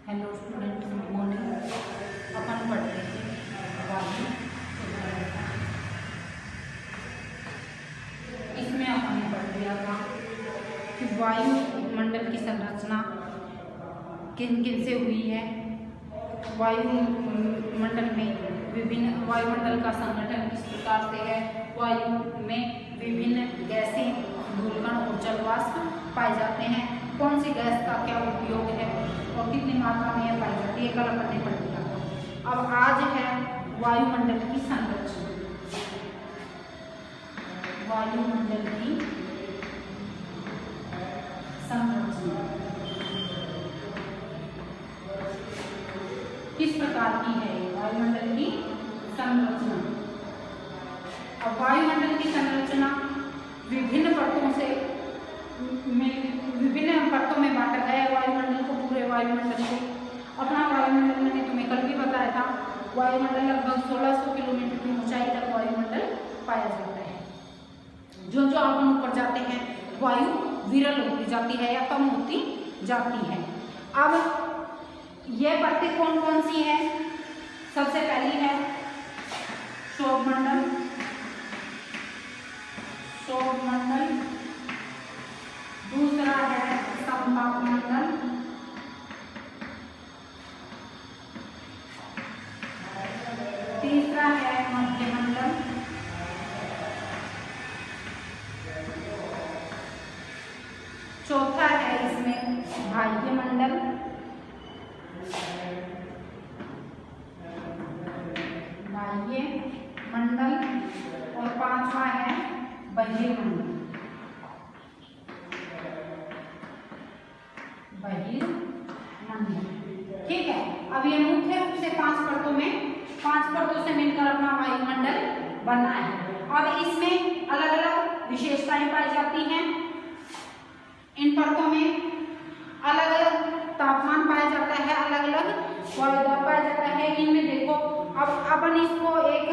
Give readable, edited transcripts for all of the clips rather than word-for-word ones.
Hello student, good morning. अपन पढ़ रहे थे वायु। इसमें अपन ने पढ़ लिया था कि वायुमंडल की संरचना किन किन से हुई है। वायुमंडल में विभिन्न वायुमंडल का संगठन किस प्रकार से है। वायु में विभिन्न गैसें, धूलकण और जलवाष्प पाए जाते हैं। कौन सी गैस का क्या उपयोग है और कितनी मात्रा में यह पाई जाती है, कल अपन ने पढ़ लिया था। अब आज है वायुमंडल की संरचना। वायुमंडल की संरचना किस प्रकार की है वायुमंडल की संरचना। अब वायुमंडल की संरचना विभिन्न परतों से विभिन्न परतों में बांटा गया है वायुमंडल को, पूरे वायुमंडल को। अपना वायुमंडल मैंने तुम्हें कल भी बताया था, वायुमंडल लगभग 1600 किलोमीटर की ऊंचाई तक वायुमंडल पाया जाता है। जो जो अपन ऊपर जाते हैं वायु विरल होती जाती है या कम होती जाती है। अब यह परतें कौन कौन सी हैं? सबसे पहली है शोभमंडल। शोभमंडल, दूसरा है समतापमंडल, तीसरा है मध्यमंडल, चौथा है इसमें बाह्यमंडल, बाह्यमंडल और पांचवा है बहिर्मंडल। ठीक है। अब ये मुख्य रूप से पांच परतों से मिलकर अपना वायुमंडल बना है। अब इसमें अलग अलग विशेषताएं पाई जाती हैं। इन परतों में अलग अलग तापमान पाया जाता है, अलग अलग वायुदाब पाया जाता है। इनमें देखो, अब अपन इसको एक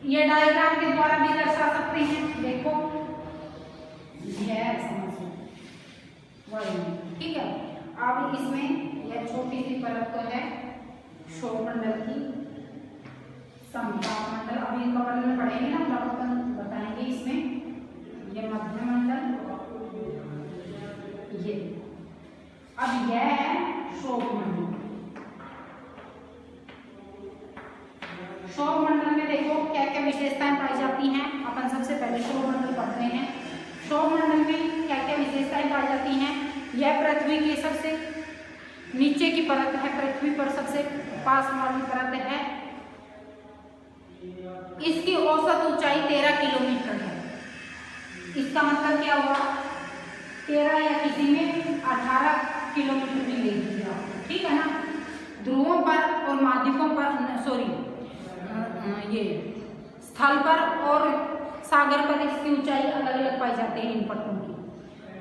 ये डायग्राम के द्वारा भी दर्शा सकते हैं। देखो यह समझो वायु, ठीक है। अब इसमें यह छोटी सी परत तो है शोभमंडल की, समतापमंडल अभी इनका वर्णन पढ़ेंगे ना, तब अपन बताएंगे। इसमें ये मध्यमंडल, ये अब यह है शोभमंडल। शोभमंडल में देखो क्या क्या विशेषताएं पाई जाती हैं। अपन सबसे पहले शोभमंडल पढ़ते हैं। शोभमंडल में क्या क्या विशेषताएं पाई जाती हैं? यह पृथ्वी की सबसे नीचे की परत है, पृथ्वी पर सबसे पास वाली परत है। इसकी औसत ऊंचाई 13 किलोमीटर है। इसका मतलब क्या हुआ? 13 या किसी में 18 किलोमीटर भी ले लिया, ठीक है ना। ध्रुवों पर और माध्यकों पर, ये स्थल पर और सागर पर इसकी ऊंचाई अलग अलग पाई जाती है इन परतों की।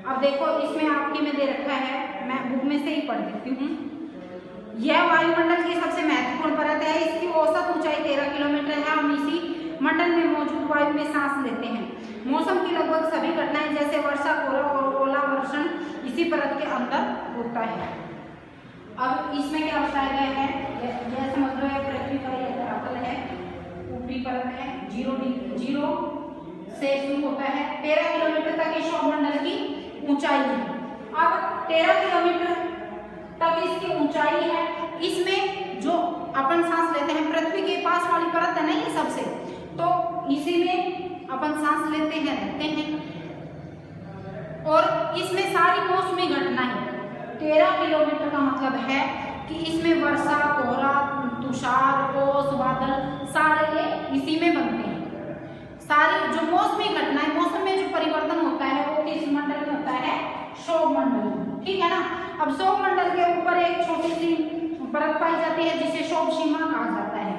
अब देखो इसमें आपकी में दे रखा है, मैं बुक में से ही पढ़ देती हूँ। यह वायुमंडल की सबसे महत्वपूर्ण परत है। इसकी औसत ऊंचाई 13 किलोमीटर है। हम इसी मंडल में मौजूद वायु में सांस लेते हैं। मौसम की लगभग सभी घटनाएं जैसे वर्षा, कोहरा और ओलावर्षण इसी परत के अंदर होता है। अब इसमें क्या बताया गया है? यह समझ लो, यह पृथ्वी का यह धरातल है, ऊपरी परत है, 0 से शुरू होता है। 13 किलोमीटर तक इस शोभमंडल की ऊंचाई है। अब 13 किलोमीटर तक इसकी ऊंचाई है। इसमें जो अपन सांस लेते हैं, पृथ्वी के पास वाली परत है ना ये सबसे, तो इसी में अपन सांस लेते हैं, रहते हैं। और इसमें सारी मौसमी घटनाएं, 13 किलोमीटर का मतलब है कि इसमें वर्षा, कोहरा, तुषार, ओस, बादल सारे इसी में बनते हैं। सारी जो मौसमी घटनाएं, मौसम में जो परिवर्तन होता है वो किस मंडल में होता है? शोभमंडल में, ठीक है ना। अब शोभमंडल के ऊपर एक छोटी सी परत पाई जाती है जिसे शोभ सीमा कहा जाता है,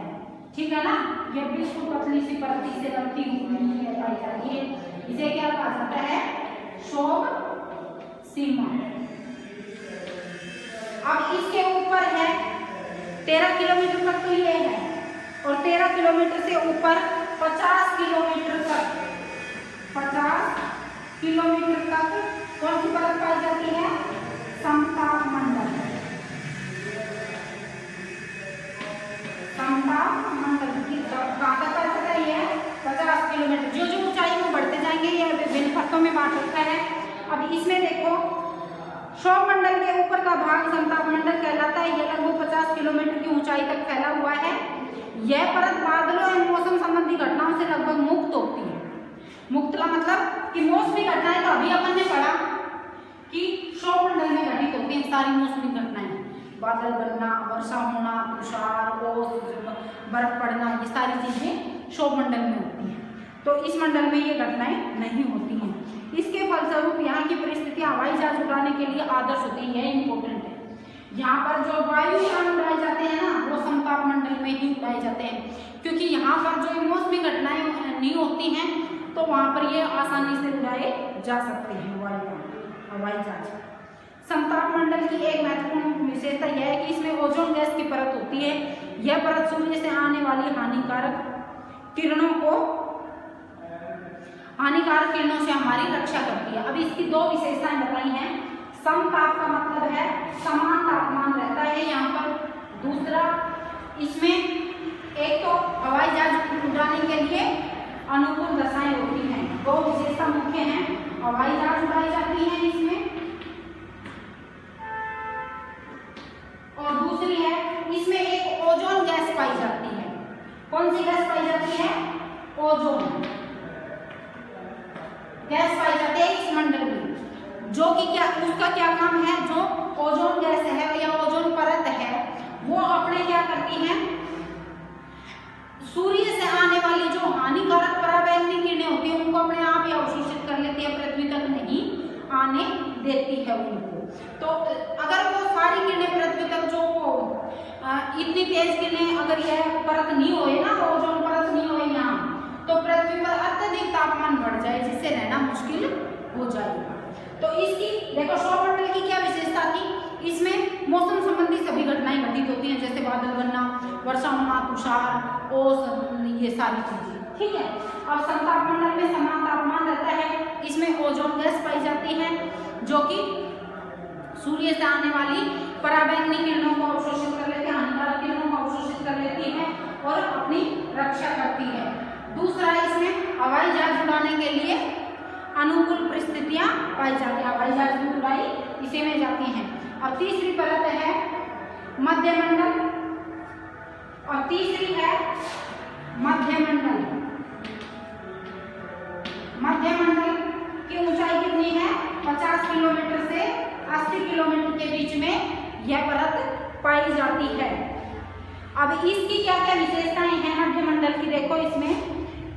ठीक है ना। यह बिल्कुल पतली सी परत से लगती हुई पाई जाती है। इसे क्या कहा जाता है? शोभ सीमा। अब इसके ऊपर है 13 किलोमीटर तक तो ये है, और 13 किलोमीटर से ऊपर 50 किलोमीटर तक, 50 किलोमीटर तक कौन सी परत पाई जाती है? समतापमंडल। अब इसमें देखो क्षोभ मंडल के ऊपर का भाग समताप मंडल कहलाता है। यह लगभग 50 किलोमीटर की ऊंचाई तक फैला हुआ है। यह परत बादलों एवं मौसम संबंधी घटनाओं से लगभग मुक्त होती है। मुक्त का मतलब कि मौसमी घटनाएं तो अभी अपन ने पढ़ा कि क्षोभ मंडल में घटित होती हैं सारी मौसमी घटनाएं, बादल बनना, वर्षा होना, तुषार, ओस, बर्फ पड़ना, ये सारी चीजें क्षोभ मंडल में होती हैं। तो इस मंडल में ये घटनाएं नहीं होती हैं। इसके फलस्वरूप यहाँ की परिस्थितियां हवाई जहाज उड़ाने के लिए आदर्श होती है। यह इंपॉर्टेंट है। यहाँ पर जो वायुयान उड़ाए जाते हैं ना, वो समताप मंडल में ही उड़ाए जाते हैं, क्योंकि यहाँ पर जो मौसमी घटनाएं नहीं होती हैं तो वहाँ पर ये आसानी से उड़ाए जा सकते हैं हवाई जहाज। समताप मंडल की एक महत्वपूर्ण विशेषता यह है कि इसमें ओजोन गैस की परत होती है। यह परत सूर्य से आने वाली हानिकारक किरणों से हमारी रक्षा करती है। अब इसकी दो विशेषताएं बताई हैं। समताप का मतलब है समान तापमान रहता है यहाँ पर। दूसरा, इसमें एक तो हवाई जहाज उड़ाने के लिए अनुकूल दशाएं होती हैं। दो विशेषता मुख्य हैं, हवाई जहाज उड़ाई जाती है इसमें, और दूसरी है इसमें एक ओजोन गैस पाई जाती है। कौन सी गैस पाई जाती है? ओजोन गैस पाई जाती है इस मंडल में, जो कि क्या उसका क्या काम है? जो ओजोन गैस है या ओजोन परत है, वो अपने क्या करती है, सूर्य से आने वाली जो हानिकारक पराबैंगनी किरणें होती है उनको अपने आप ही अवशोषित कर लेती है, पृथ्वी तक नहीं आने देती है उनको। तो अगर वो सारी किरणें पृथ्वी तक जो इतनी तेज किरणें अगर यह परत नहीं होए ना, ओजोन परत नहीं होए यहाँ, तो पृथ्वी पर अत्यधिक तापमान बढ़ जाए, जिससे रहना मुश्किल हो जाएगा। तो इसकी देखो क्षोभ मंडल की क्या विशेषता थी? इसमें मौसम संबंधी सभी घटनाएं घटित होती हैं, जैसे बादल बनना, वर्षा होना, तुषार, ओस, ये सारी चीजें। ठीक है। अब समताप मंडल में समान तापमान रहता है। इसमें ओजोन गैस पाई जाती है जो कि सूर्य से आने वाली पराबैंगनी किरणों को अवशोषित कर लेती है, हानिकारक किरणों को अवशोषित कर लेती है और अपनी रक्षा करती है। दूसरा, इसमें हवाई जहाज उड़ाने के लिए अनुकूल परिस्थितियां पाई जाती है। हवाई जहाज की उड़ाई इसी में जाती है। और तीसरी परत है मध्यमंडल, और तीसरी है मध्यमंडल। मध्यमंडल की ऊंचाई कितनी है? 50 किलोमीटर से 80 किलोमीटर के बीच में यह परत पाई जाती है। अब इसकी क्या क्या विशेषताएं हैं मध्यमंडल की? देखो, इसमें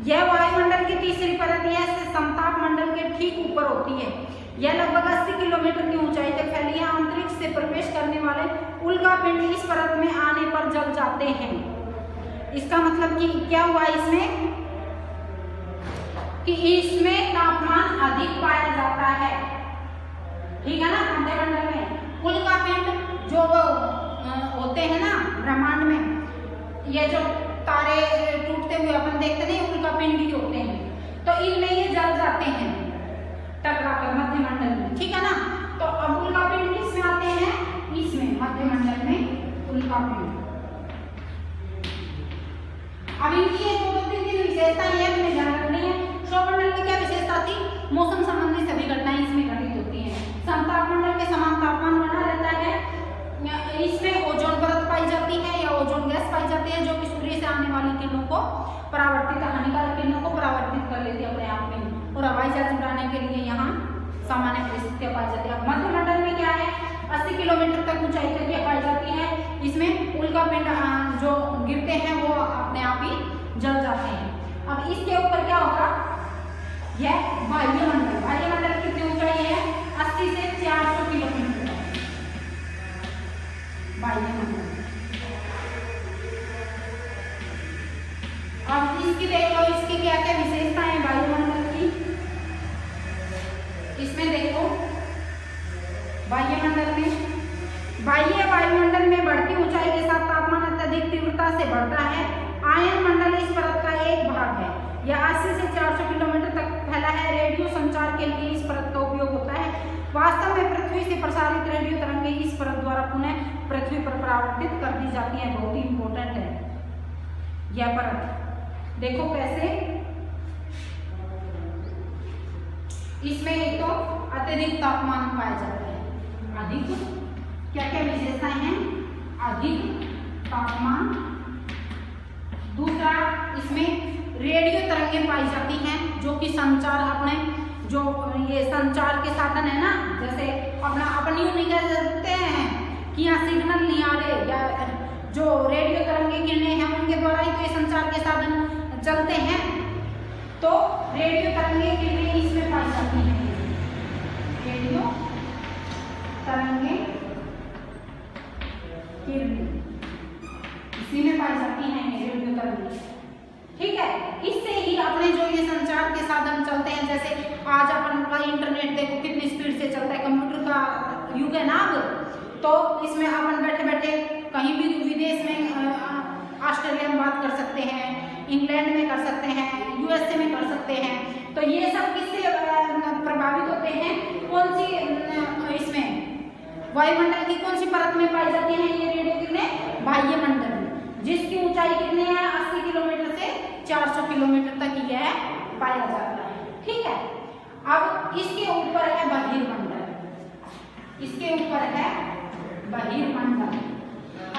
यह वायुमंडल की तीसरी परत यह समताप मंडल के ठीक ऊपर होती है। यह लगभग 80 किलोमीटर की ऊंचाई तक फैली है। अंतरिक्ष से प्रवेश करने वाले उल्कापिंड इस परत में आने पर जल जाते हैं। इसका मतलब कि क्या हुआ इसमें कि इसमें तापमान अधिक पाया जाता है। ठीक है ना। मध्यमंडल में उल्कापिंड जो होते हैं ना ब्रह्मांड में, ये जो तारे टूटते हुए अपन देखते नहीं, उल्कापिंड ही होते हैं, तो इनमें ये जल जाते हैं टकराकर मध्यमंडल में। ठीक है ना। तो अब उल्कापिंड किसमें आते हैं? इसमें मध्यमंडल में उल्कापिंड। अब इनकी ये दो तीन विशेषताएं हैं, हमें ध्यान रखनी है। क्षोभ मंडल की क्या विशेषता थी? मौसम संबंधी सभी घटनाएं इसमें घटित होती हैं। समताप मंडल में समान तापमान बना रहता है। इसमें ओजोन परत पाई जाती है या ओजोन गैस पाई जाती है, जो कि सूर्य से आने वाली किरणों को परावर्तित, हानिकारक किरणों को परावर्तित कर लेती है अपने आप में, और हवाई जहाज उड़ाने के लिए यहाँ सामान्य परिस्थितियां पाई जाती है। मध्यमंडल में क्या है? 80 किलोमीटर तक ऊंचाई तक यह पाई जाती है। इसमें उल्कापिंड जो गिरते हैं वो अपने आप ही जल जाते हैं। अब इसके ऊपर क्या होगा? यह वायुमंडल। वायुमंडल कितनी ऊंचाई है? 80 से 400 किलोमीटर वायुमंडल। अब इसकी देखो, इसकी क्या क्या विशेषताएं हैं वायुमंडल की? इसमें देखो, वायुमंडल में बाह्य वायुमंडल में बढ़ती ऊंचाई के साथ तापमान अत्यधिक तीव्रता से बढ़ता है। आयन मंडल इस परत का एक भाग है। यह 80 से 400 किलोमीटर तक फैला है। रेडियो संचार के लिए इस परत का उपयोग होता है। वास्तव में पृथ्वी से प्रसारित रेडियो तरंगें इस परत द्वारा पुनः पृथ्वी पर परावर्तित कर दी जाती है। बहुत ही इंपॉर्टेंट है यह परत। देखो कैसे इसमें एक तो अत्यधिक तापमान पाया जाता है, अधिक, क्या क्या विशेषताएं हैं, अधिक तापमान। दूसरा, इसमें रेडियो तरंगें पाई जाती हैं जो कि संचार, अपने जो ये संचार के साधन है ना, जैसे अपना अपन यूं नहीं कह सकते हैं कि यहाँ सिग्नल नहीं आ रहे, या जो रेडियो तरंगे किरणें हैं उनके द्वारा ही तो ये संचार के साधन चलते हैं, तो रेडियो तरंगे किरणें इसमें पाई जाती हैं, रेडियो तरंगे किरणें इसी में पाई जाती हैं, रेडियो तरंगे। ठीक है, इससे ही अपने जो ये संचार के साधन चलते हैं, जैसे आज अपन का इंटरनेट देखो कितनी स्पीड से चलता है, कंप्यूटर का युग है ना अब, तो इसमें अपन बैठे बैठे कहीं भी विदेश में, ऑस्ट्रेलिया में बात कर सकते हैं, इंग्लैंड में कर सकते हैं, यूएसए में कर सकते हैं। तो ये सब किससे प्रभावित होते हैं, कौन सी इसमें वायुमंडल की कौन सी परत में पाई जाती है ये रेडियो किरणें, बाह्य मंडल, जिसकी ऊंचाई कितनी है, 80 किलोमीटर से 400 किलोमीटर तक यह पाया जाता है। ठीक है, अब इसके ऊपर है बहिर्मंडल, इसके ऊपर है बहिर्मंडल।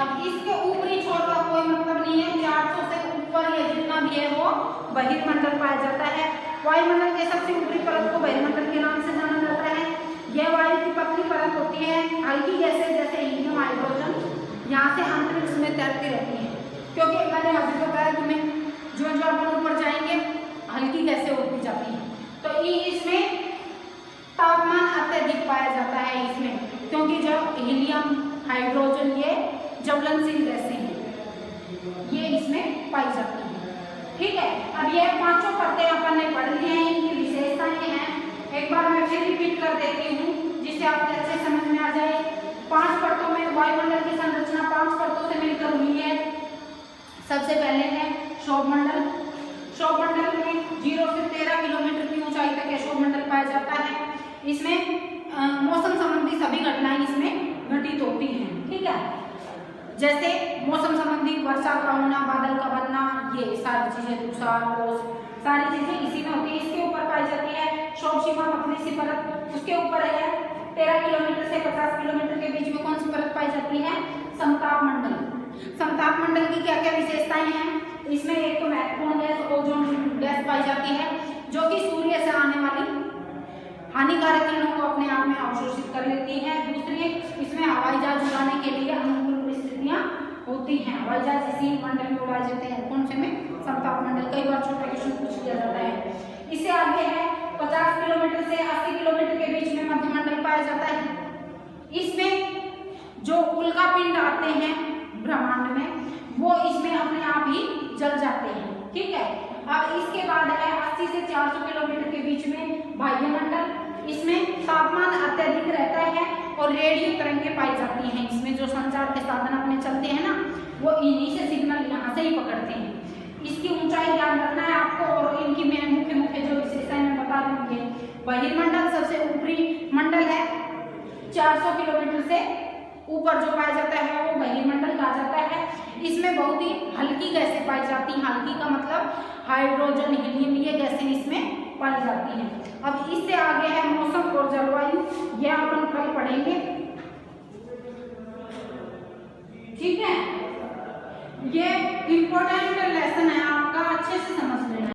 अब इसके ऊपरी छोर का कोई मतलब नहीं है, 400 से ऊपर या जितना भी है वो बहिर्मंडल पाया जाता है। वायुमंडल के सबसे ऊपरी परत को बहिर्मंडल के नाम से जाना जाता है। यह वायु की पतली परत होती है, हल्की गैसें जैसे हीलियम, हाइड्रोजन यहाँ से अंतरिक्ष में तैरती रहती हैं, क्योंकि मैंने अभी बताया तुम्हें, जो जो अपन ऊपर जाएंगे हल्की गैसें होती जाती हैं, तो इसमें तापमान अत्यधिक पाया जाता है इसमें, क्योंकि जब हीलियम, हाइड्रोजन ये ज्वलनशील गैसें हैं, ये इसमें पाई जाती हैं। ठीक है, अब ये पांचों परतें अपन ने पढ़ ली हैं, इनकी विशेषताएं हैं, एक बार मैं फिर रिपीट कर देती हूँ जिससे आपके अच्छे समझ में आ जाए। 5 परतों में वायुमंडल की संरचना 5 परतों से मिलकर हुई है। सबसे पहले है क्षोभमंडल। क्षोभमंडल में 0 से 13 किलोमीटर की ऊंचाई तक क्षोभमंडल पाया जाता है। इसमें मौसम संबंधी सभी घटनाएं इसमें घटित होती हैं। ठीक है, जैसे मौसम संबंधी वर्षा का होना, बादल का बनना, ये सारी चीजें, तुषार, ओस, सारी चीजें इसी में होती है, इसके ऊपर पाई जाती है। क्षोभ सीमा पतली सी परत, उसके ऊपर है 13 किलोमीटर से 50 किलोमीटर के बीच में कौन सी परत पाई जाती है, समताप मंडल। समताप मंडल की क्या क्या विशेषताएं हैं, इसमें एक तो महत्वपूर्ण गैस ओजोन गैस पाई जाती है, जो कि सूर्य से आने वाली हानिकारक किरणों को अपने आप में अवशोषित कर लेती है। दूसरी, इसमें हवाई जहाज उड़ाने के लिए अनुकूल स्थितियां होती हैं, हवाई जहाज इसी मंडल में उड़ाए जाते हैं। कौन से में, समताप मंडल। कई बार छोटा क्वेश्चन पूछ लिया जाता है। इससे आगे है 50 किलोमीटर से 80 किलोमीटर के बीच में मध्यमंडल पाया जाता है। इसमें जो उल्कापिंड आते हैं ब्रह्मांड में, वो इसमें अपने आप ही जल जाते हैं। ठीक है, अब इसके बाद है 80 से 400 किलोमीटर के बीच में बाह्य मंडल। इसमें तापमान अत्यधिक रहता है और रेडियो तरंगें पाई जाती हैं। इसमें जो संचार के साधन अपने चलते हैं ना, वो इन्हीं से सिग्नल यहाँ से ही पकड़ते हैं। इसकी ऊंचाई ध्यान रखना है आपको, और इनकी मुख्य मुख्य जो विशेषताएं मैं बता दूंगी। बहिर्मंडल सबसे ऊपरी मंडल है, 400 किलोमीटर से ऊपर जो पाया जाता है वो बहिर्मंडल कहा जाता है। इसमें बहुत ही हल्की गैसें पाई जाती हैं। हल्की का मतलब हाइड्रोजन, हीलियम, ये गैसें इसमें पाई जाती हैं। अब इससे आगे है मौसम और जलवायु, यह अपन कल पढ़ेंगे। ठीक है, ये इम्पोर्टेंट